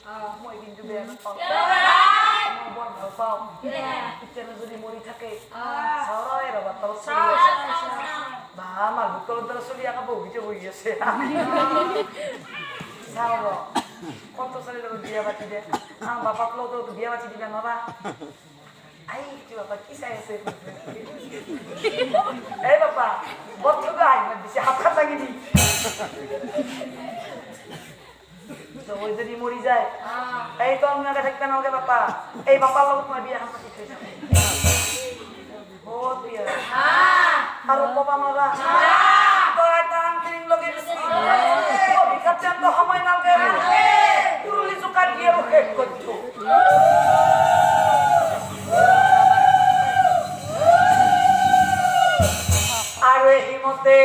মই কিন্তু বেয়া নাপাওঁ মই বৰ ভাল পাওঁ এতিয়া যদি মৰি থাকে চাওৰাই ৰবা তলত বা আমাৰ তলত দ্বাৰা চলি আকৌ বহুতে বহি আছে চাব কত ছোৱালীৰ লগত বিয়া পাতি দে বাপাক লগত বিয়া পাতি দিবা নৰা আই কি বাবা কি চাই আছে এই বাবা বদ্ধকে আই দিছে হাত হাত লাগি দি ওই যদি মরি যায় এই তো আমি আগে থাকবে না ওকে বাপা এই বাপার লোক মই বিয়া পাতি থৈ যাম বহুত বিয়া আৰু বাবা নৰা তই তাং কিং লগে বিখাত তো সময় নালগে পুরুলি জোকার দিয়ে শেষ করছো আৰু এই মতে